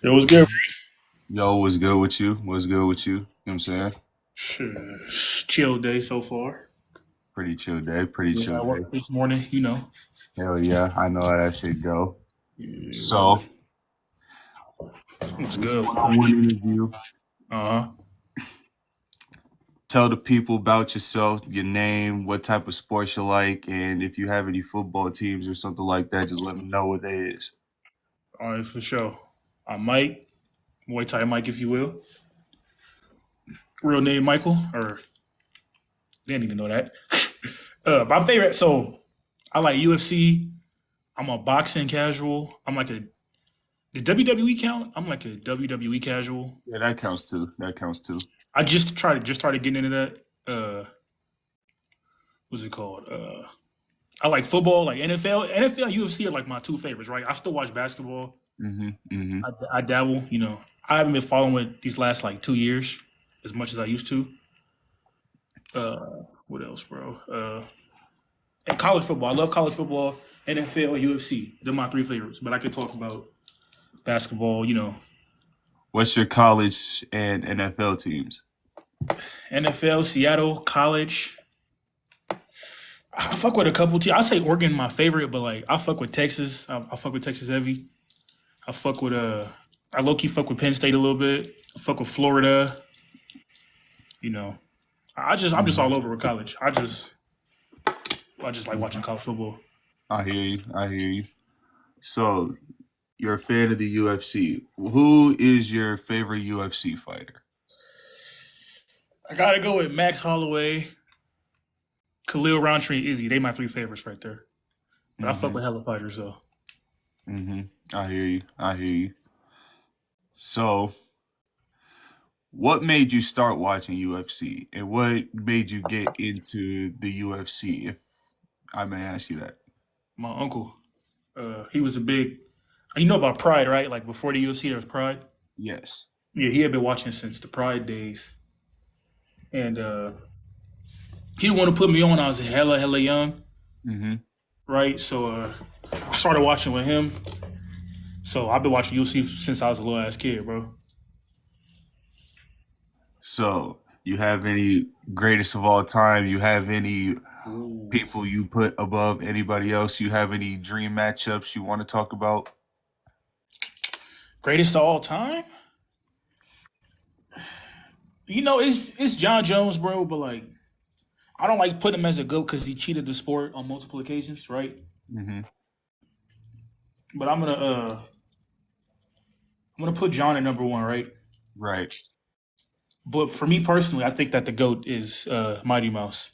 It was good. Yo, what's good with you? What's good with you? You know what I'm saying? Sure. Chill day so far. Pretty chill day, pretty Was chill at day. work this morning. Hell yeah, I know how that shit go. Yeah. So, What's this good? one-on-one interview, Uh huh. tell the people about yourself, your name, what type of sports you like, and if you have any football teams or something like that, just let me know what that is. All right, for sure. I'm Mike, MuayThaiMike, if you will. Real name Michael, or they didn't even know that. My favorite. So I like UFC. I'm a boxing casual. I'm like a. Did WWE count? I'm like a WWE casual. Yeah, that counts too. That counts too. I just started getting into that. What's it called? I like football, like NFL. NFL, UFC are like my two favorites, right? I still watch basketball. Mm-hmm. I dabble, I haven't been following it these last like 2 years as much as I used to. What else, bro? And college football. I love college football, NFL, UFC. They're my three favorites. But I could talk about basketball. What's your college and NFL teams? NFL, Seattle, college. I fuck with a couple teams. I say Oregon my favorite, but like I fuck with Texas. I fuck with Texas heavy. I fuck with I low key fuck with Penn State a little bit. I fuck with Florida. You know, I'm just all Mhm. over with college. I just like watching college football. I hear you. I hear you. So, you're a fan of the UFC. Who is your favorite UFC fighter? I gotta go with Max Holloway, Khalil Roundtree, and Izzy. They my three favorites right there. But I fuck Mm-hmm. with hella fighters though. Mm-hmm. I hear you. I hear you. So, what made you start watching UFC, and what made you get into the UFC? If I may ask you that. My uncle, he was a big. You know about Pride, right? Like before the UFC, there was Pride. Yes. Yeah, he had been watching since the Pride days, and he didn't want to put me on. I was hella young, Mm-hmm. right? So I started watching with him. So I've been watching UFC since I was a little ass kid, bro. So, you have any greatest of all time? You have any Ooh. people you put above anybody else? You have any dream matchups you want to talk about? Greatest of all time? It's John Jones, bro. But like, I don't like putting him as a goat because he cheated the sport on multiple occasions, right? Mm-hmm. But I'm gonna put John at number one, right? Right. But for me personally, I think that the goat is Mighty Mouse.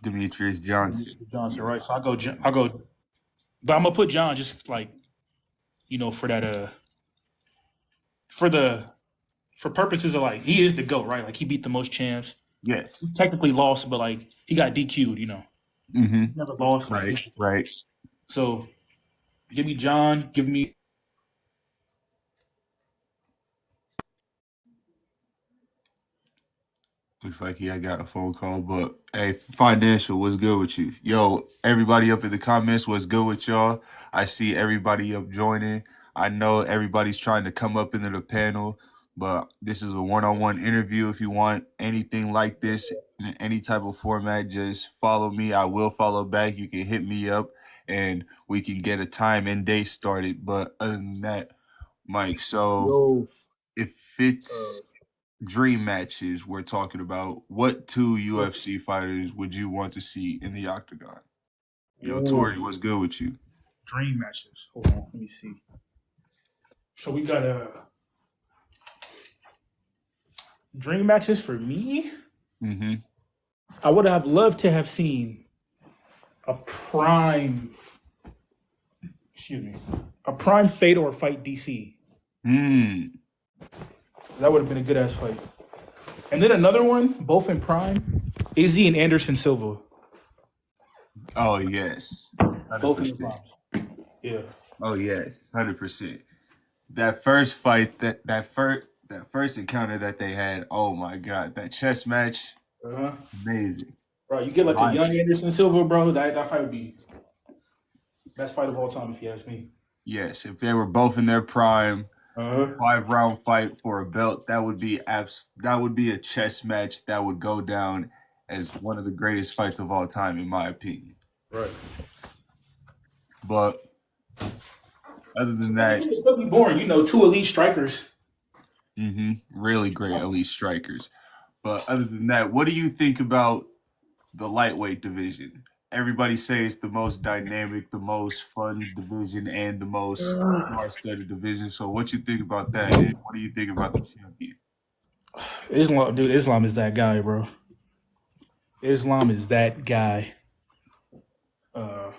Demetrius Johnson. Johnson, right? So I go, but I'm gonna put John just like for that for the for purposes of like he is the goat, right? Like he beat the most champs. He Yes. technically lost, but like he got DQ'd. Mm-hmm. He never lost. Like Right. Right. so, give me John. Give me Looks like I got a phone call, but hey, financial, what's good with you? Yo, everybody up in the comments, what's good with y'all? I see everybody up joining. I know everybody's trying to come up into the panel, but this is a one-on-one interview. If you want anything like this in any type of format, just follow me. I will follow back. You can hit me up and we can get a time and date started. But other than that, Mike, so yo. if Uh, it's dream matches we're talking about, what two UFC fighters would you want to see in the octagon? Yo, Ooh, Tori, what's good with you? dream matches. Hold on, let me see. So we got dream matches for me. Mm-hmm. I would have loved to have seen a prime, excuse me, a prime Fedor fight DC. Hmm. That would have been a good ass fight. And then another one, both in prime, Izzy and Anderson Silva, Oh yes. both in their 100%. primes. Yeah. Oh yes. 100%. That first fight, that first encounter that they had, oh my god, that chess match, Uh-huh. amazing. Right, you get like a Right. young Anderson Silva, bro. That fight would be best fight of all time if you ask me. Yes, if they were both in their prime, Uh-huh. 5 round fight for a belt. That would be a chess match that would go down as one of the greatest fights of all time, in my opinion. Right. But other than I that, mean, it could be boring. You know, two elite strikers. really great elite strikers. But other than that, what do you think about the lightweight division? Everybody say it's the most dynamic, the most fun division, and the most star-studded division. So, what you think about that? And what do you think about the champion? Islam, dude, Islam is that guy, bro. Islam is that guy. Uh,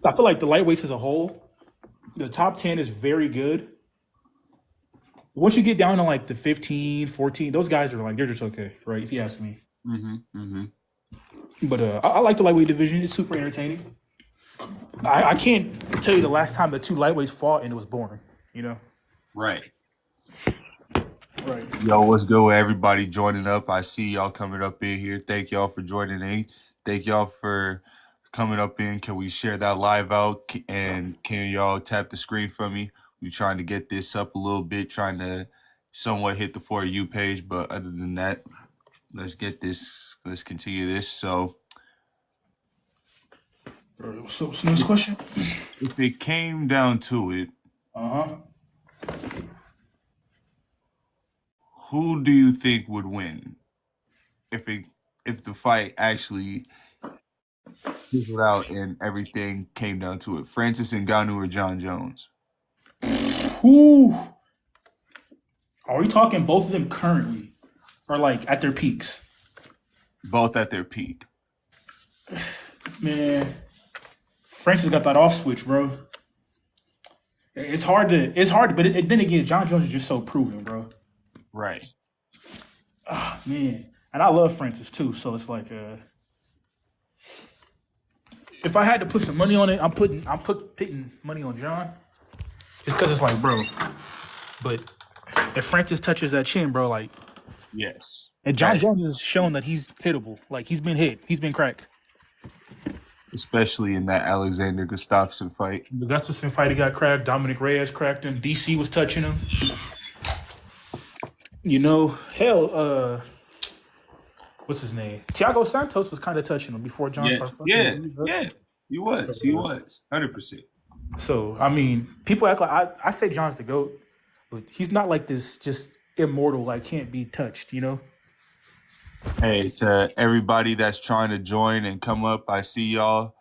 I feel like the lightweights as a whole, the top 10 is very good. Once you get down to like the 15, 14, those guys are like, they're just okay, right? If you ask me. Mm-hmm. Mm-hmm. But I like the lightweight division. It's super entertaining. I can't tell you the last time the two lightweights fought and it was boring, you know? Right. Right. Yo, what's good with everybody joining up? I see y'all coming up in here. Thank y'all for joining in. Thank y'all for coming up in. Can we share that live out? And can y'all tap the screen for me? We trying to get this up a little bit, trying to somewhat hit the For You page. But other than that, let's get this. Let's continue this. So, So next question. if it came down to it, Uh-huh. who do you think would win if the fight actually fizzled out and everything came down to it? Francis Ngannou or John Jones? Who are we talking both of them currently? Or like at their peaks? Both at their peak. Man, Francis got that off switch, bro. It's hard, but then again, John Jones is just so proven, bro. Right. Man, and I love Francis too. So it's like, if I had to put some money on it, putting money on John, just because it's like, bro. But if Francis touches that chin, bro, like, Yes. and John That, Jones has shown that he's hittable. Like he's been hit, he's been cracked. especially in that Alexander Gustafsson fight. The Gustafson fight, he got cracked. Dominic Reyes cracked him. DC was touching him. You know, hell, what's his name? Thiago Santos was kind of touching him before John Yeah. started fucking Yeah. his knees up. Yeah. He So, was. He was. 100%. so I mean, people act like I say John's the GOAT, but he's not like this just immortal, like can't be touched, you know? Hey, to everybody that's trying to join and come up, I see y'all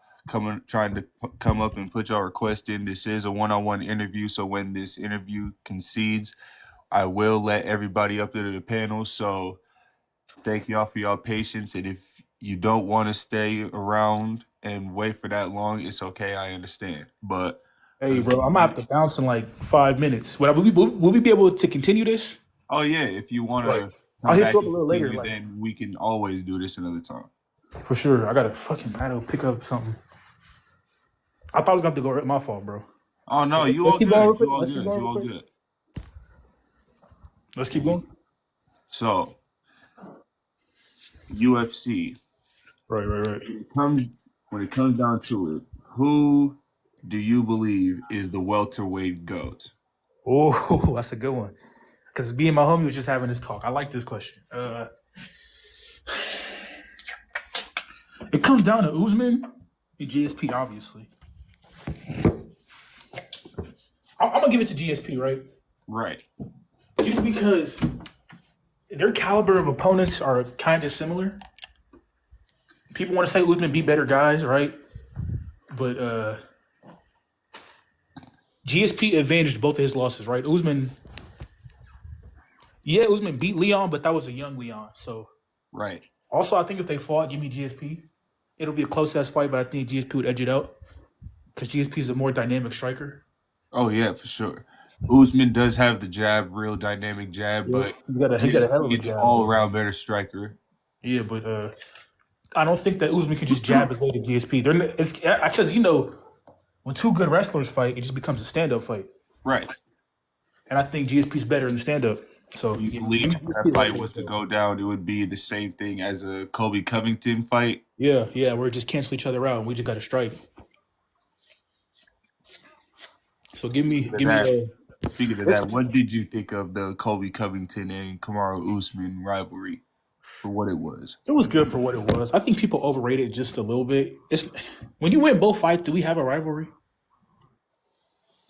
trying to come up and put your request in. This is a one-on-one interview, so when this interview concedes, I will let everybody up into the panel. So thank y'all for y'all patience. And if you don't want to stay around and wait for that long, it's okay. I understand. But Hey, bro, I'm gonna have to bounce in like 5 minutes. Will we be able to continue this? oh yeah, if you want Right. to I'll come hit back you up a and little later, continue, like then we can always do this another time. for sure. I gotta pick up something. I thought I was gonna have to go. My fault, bro. Oh no, Let's, you let's all keep going real good. quick. You all Let's keep good. going You real all quick. good. Let's keep going. So UFC, Right, right, right. comes when it comes down to it, who do you believe is the welterweight GOAT? Oh, that's a good one. Because me and my homie was just having this talk. I like this question. It comes down to Usman and GSP, obviously. I'm gonna give it to GSP, right? Right. Just because their caliber of opponents are kind of similar. People want to say Usman beat better guys, right? But GSP advantaged both of his losses, right? Usman beat Leon, but that was a young Leon. So Right. also, I think if they fought, give me GSP. It'll be a close ass fight, but I think GSP would edge it out because GSP is a more dynamic striker. Oh yeah, for sure. Usman does have the jab, real dynamic jab, Yeah, but he got a hell of GSP a is an jab, all bro. around better striker. Yeah, but I don't think that Usman can just jab his way to GSP. It's because when two good wrestlers fight, it just becomes a stand up fight, Right. and I think GSP's better in the stand up. So You yeah, believe give me if that GSP right fight there. was to go down, it would be the same thing as a Kobe Covington fight? Yeah, yeah, we're just cancel each other out, and we just got to strike. So give me, Either give me, that. Speaking of It's, that, what did you think of the Colby Covington and Kamaru Usman rivalry for what it was? it was good for what it was. I think people overrated it just a little bit. It's when you win both fights, do we have a rivalry?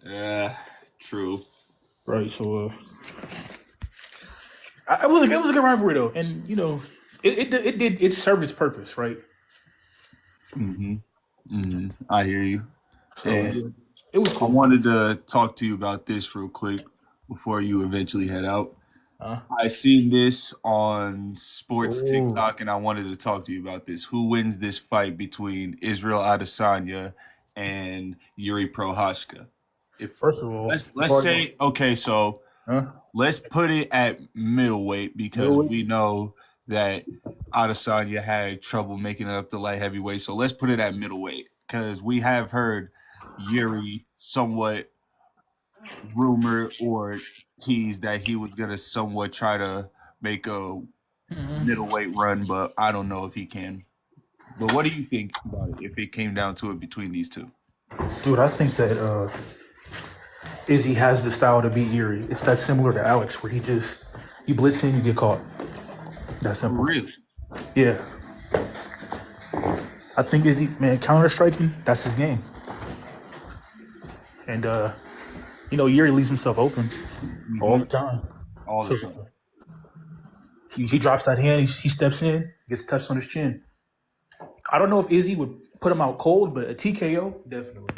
Yeah, true. Right. So it was a good rivalry though, and it served its purpose, right? Mm-hmm. Mm-hmm. I hear you. So And yeah, it was I cool. wanted to talk to you about this real quick before you eventually head out. Uh, I seen this on sports oh, TikTok, and I wanted to talk to you about this. Who wins this fight between Israel Adesanya and Yuri Prohashka? If first of all, let's say okay, so huh? let's put it at middleweight because Middleweight. we know that Adesanya had trouble making it up to light heavyweight. So let's put it at middleweight because we have heard Yuri somewhat rumored or teased that he was gonna somewhat try to make a middleweight run, but I don't know if he can. But what do you think about it if it came down to it between these two? Dude, I think that Izzy has the style to beat Yuri. It's that similar to Alex, where you blitz in, you get caught. That simple. Really? Yeah, I think Izzy, man, counter striking, that's his game. And Yuri leaves himself open all Mm-hmm. the time. All the So time. he drops that hand, he steps in, gets touched on his chin. I don't know if Izzy would put him out cold, but a TKO definitely.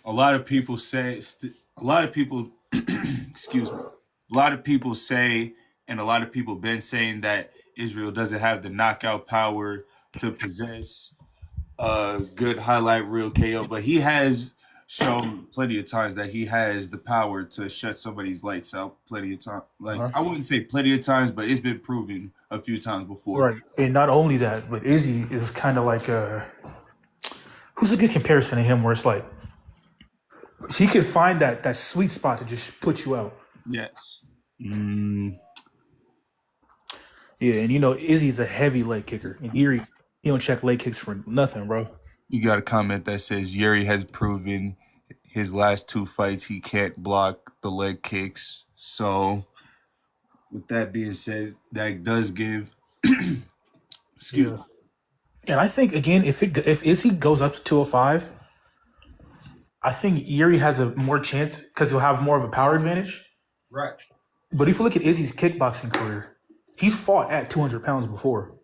A lot of people say, a lot of people, excuse me, a lot of people say, and a lot of people been saying that Israel doesn't have the knockout power to possess a good highlight reel KO, but he has shown plenty of times that he has the power to shut somebody's lights out plenty of time. Like Uh-huh. I wouldn't say plenty of times, but it's been proven a few times before. Right. And not only that, but Izzy is kind of like who's a good comparison to him where it's like he can find that sweet spot to just put you out. Yes. Mm, Yeah, and Izzy's a heavy leg kicker. And Erie, he don't check leg kicks for nothing, bro. you got a comment that says Yuri has proven his last two fights he can't block the leg kicks. So with that being said, that does give excuse Yeah. me. And I think again, if Izzy goes up to 205, I think Yuri has a more chance because he'll have more of a power advantage. Right. But if you look at Izzy's kickboxing career, he's fought at 200 pounds before.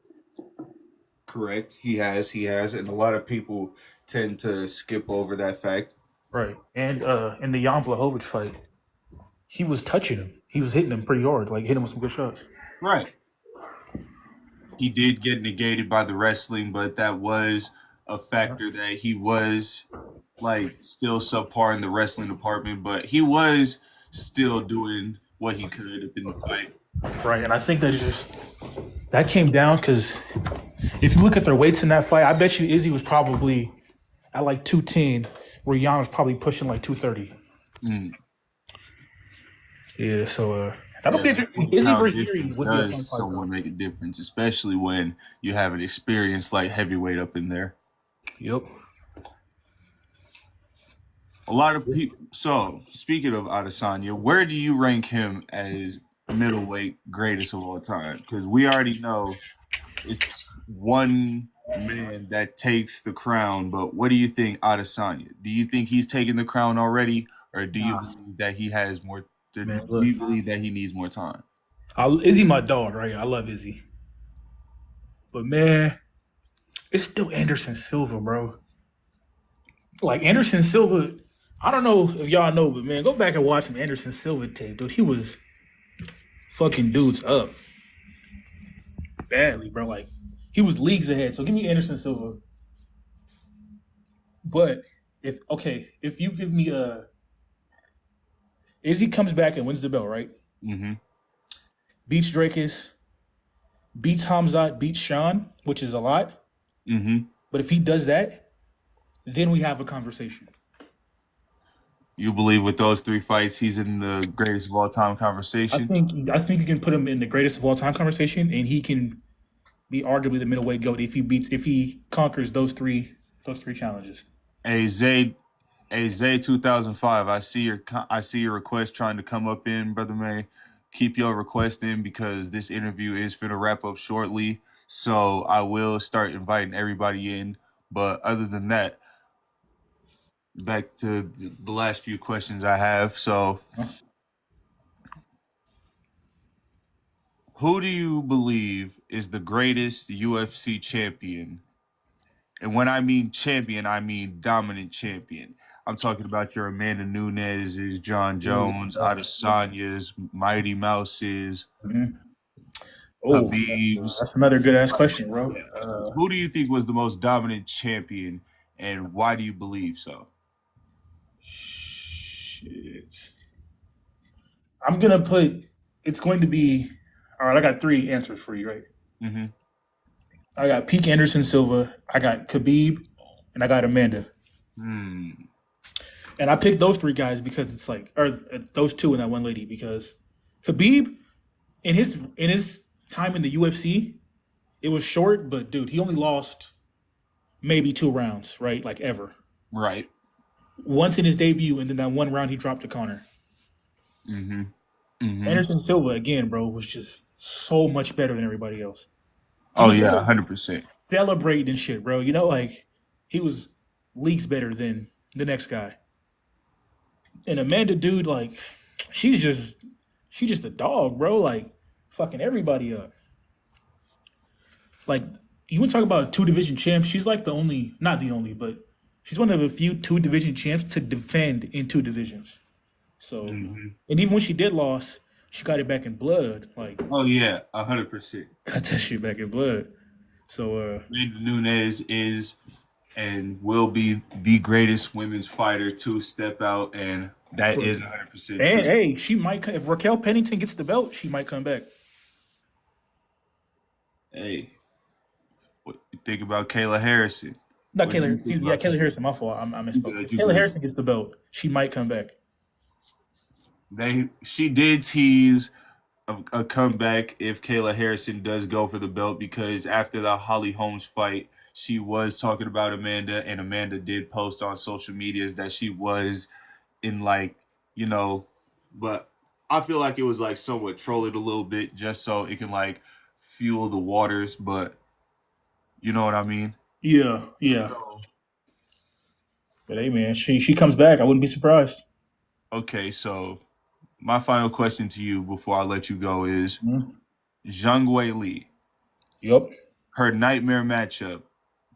Correct. He has, and a lot of people tend to skip over that fact. Right. And in the Jan Blachowicz fight, he was touching him. He was hitting him pretty hard, like hitting him with some good shots. Right. He did get negated by the wrestling, but that was a factor that he was like still subpar in the wrestling department, but he was still doing what he could in the fight. Right. And I think that came down because if you look at their weights in that fight, I bet you Izzy was probably at like 210, where Jan was probably pushing like 230. Mm. Yeah, so that'll Yeah, be a that good Izzy pound versus Yuri difference would be a fun does fight somewhat though. make a difference, especially when you have an experienced like heavyweight up in there. Yep. A lot of people. So, speaking of Adesanya, where do you rank him as middleweight greatest of all time? Because we already know it's one man that takes the crown. But what do you think, Adesanya? Do you think he's taken the crown already, or do you Nah, believe that he has more? Do man, look, you believe that he needs more time? Izzy my dog, right? I love Izzy, but man, it's still Anderson Silva, bro. Like Anderson Silva, I don't know if y'all know, but man, go back and watch some Anderson Silva tape, dude. He was fucking dudes up badly, bro. Like he was leagues ahead. So give me Anderson Silva. But if you give me Izzy comes back and wins the belt, right? Mm-hmm. Beats Drakus, beats Hamzat, beats Sean, which is a lot. Mm-hmm. But if he does that, then we have a conversation. You believe with those three fights, he's in the greatest of all time I conversation? think I think you can put him in the greatest of all time conversation, and he can be arguably the middleweight goat if he conquers those three challenges. Hey, Zayd. Hey Zay 2005, I see your request trying to come up in, brother May. Keep your request in because this interview is finna wrap up shortly. So I will start inviting everybody in. But other than that, back to the last few questions I have. So who do you believe is the greatest UFC champion? And when I mean champion, I mean dominant champion. I'm talking about your Amanda Nunes, John Ooh, Jones, yeah. Adesanya's, Mighty Mouse's, Mhm. Oh, Habib's. that's another good ass question, bro. Yeah. Who do you think was the most dominant champion, and why do you believe so? Shit. I'm gonna put. It's going to be. All right, I got three answers for you, right? Mm-hmm. I got Peak Anderson Silva, I got Khabib, and I got Amanda. Hmm. And I picked those three guys because it's like, or those two and that one lady because Khabib in his time in the UFC, it was short, but dude, he only lost maybe 2 rounds, right? Like ever. Right. Once in his debut, and then that one round he dropped to Connor. Mm-hmm. Mm-hmm. Anderson Silva again, bro, was just so much better than everybody else. He Oh was yeah, literally 100%. celebrating and shit, bro. You know, like he was leagues better than the next guy. And Amanda, dude, like she's just a dog, bro. Like fucking everybody up. Like you want to talk about two division champs? She's like the only, not the only, but she's one of a few two division champs to defend in two divisions. So, Mm-hmm. and even when she did lose, she got it back in blood. Like Oh yeah, 100%. got that shit back in blood. So, Amanda Nunes is and will be the greatest women's fighter to step out, and that is 100% and true. hey, she might if Raquel Pennington gets the belt, she might come back. Hey, what you think about Kayla Harrison? Not What do Kayla, you think excuse me, yeah, about Kayla Kayla? Harrison. My fault, I You misspoke. good? If You Kayla good? Harrison gets the belt, she might come back. She did tease a comeback if Kayla Harrison does go for the belt because after the Holly Holmes fight, she was talking about Amanda, and Amanda did post on social medias that she was in like you know, but I feel like it was like somewhat trolled a little bit just so it can like fuel the waters, but you know what I mean. Yeah, yeah. So But hey, man, she comes back. I wouldn't be surprised. okay, so my final question to you before I let you go is Mhm. Zhang Wei Li, Yep. her nightmare matchup,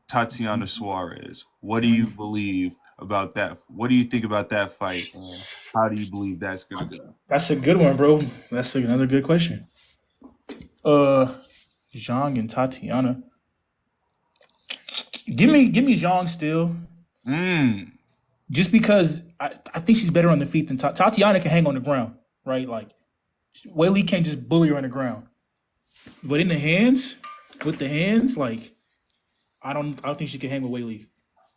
Tatiana Suarez. What do you Mhm. believe about that? What do you think about that fight? And how do you believe that's gonna go? That's a good one, bro. That's another good question. Uh, Zhang and Tatiana. Give me Zhang still, Mm. just because I think she's better on the feet than Tatiana can hang on the ground, right? Like Whaley can't just bully her on the ground, but in the hands, with the hands, like I don't think she can hang with Whaley.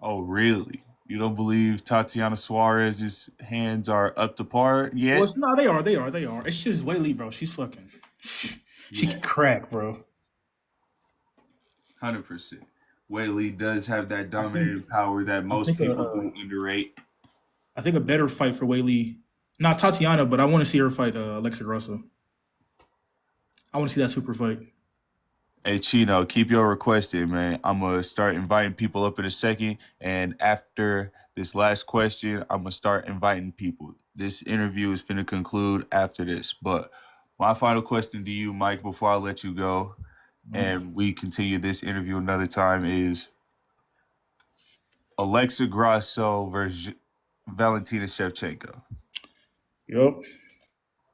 Oh, really? You don't believe Tatiana Suarez's hands are up to par Well, yet? it's, no, they are. It's just Whaley, bro. She's fucking. She can Yes, crack, bro. 100%. Whaley does have that I think dominating power that I most think people do underrate. a better fight for Whaley, not Tatiana, but I want to see her fight Alexa Grasso. I want to see that super fight. Hey Chino, keep your request in, man. I'm gonna start inviting people up in a second, and after this last question, I'm gonna start inviting people. This interview is finna conclude after this, but my final question to you, Mike, before I let you go, Mhm. and we continue this interview another time, is Alexa Grasso versus Valentina Shevchenko. Yep.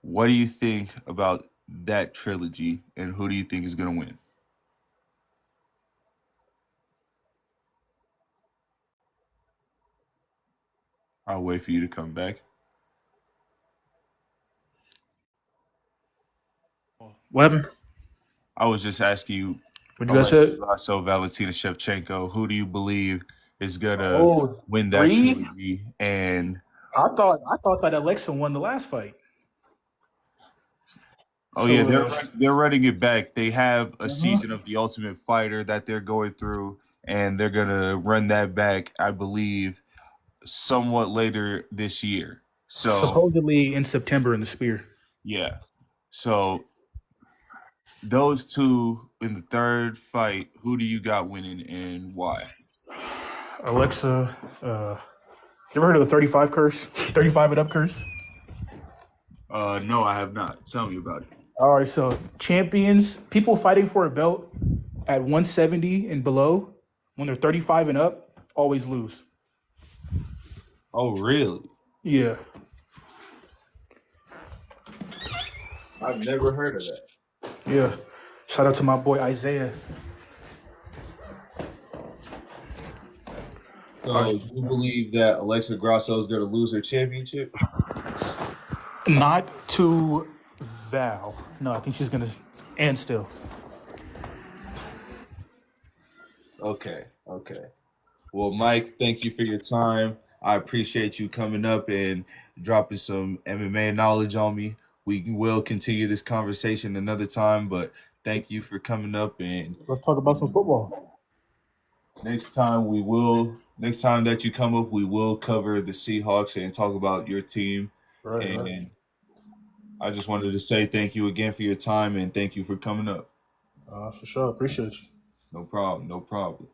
What do you think about that trilogy, and who do you think is gonna win? I'll wait for you to come back. What happened? I was just asking you, What you guys Alexa said? Grasso, Valentina Shevchenko, who do you believe is gonna Oh, win that three. trilogy? And I thought that Alexa won the last fight. oh yeah, So they're running it back. They have a uh-huh. season of The Ultimate Fighter that they're going through, and they're gonna run that back, I believe, somewhat later this year. So Supposedly in September in the Spear. yeah. So those two in the third fight, who do you got winning and why? Alexa, you ever heard of the 35 curse? 35 and up curse? No, I have not. Tell me about it. All right, so champions, people fighting for a belt at 170 and below, when they're 35 and up, always lose. Oh, really? Yeah. I've never heard of that. Yeah. Shout out to my boy Isaiah. All So right. you believe that Alexa Grasso is going to lose her championship? Not to Val. No, I think she's gonna and still. Okay, okay. Well, Mike, thank you for your time. I appreciate you coming up and dropping some MMA knowledge on me. We will continue this conversation another time, but thank you for coming up and Let's talk about some football. next time that you come up, we will cover the Seahawks and talk about your team. Right, right. And I just wanted to say thank you again for your time and thank you for coming up. For sure. Appreciate you. No problem, no problem.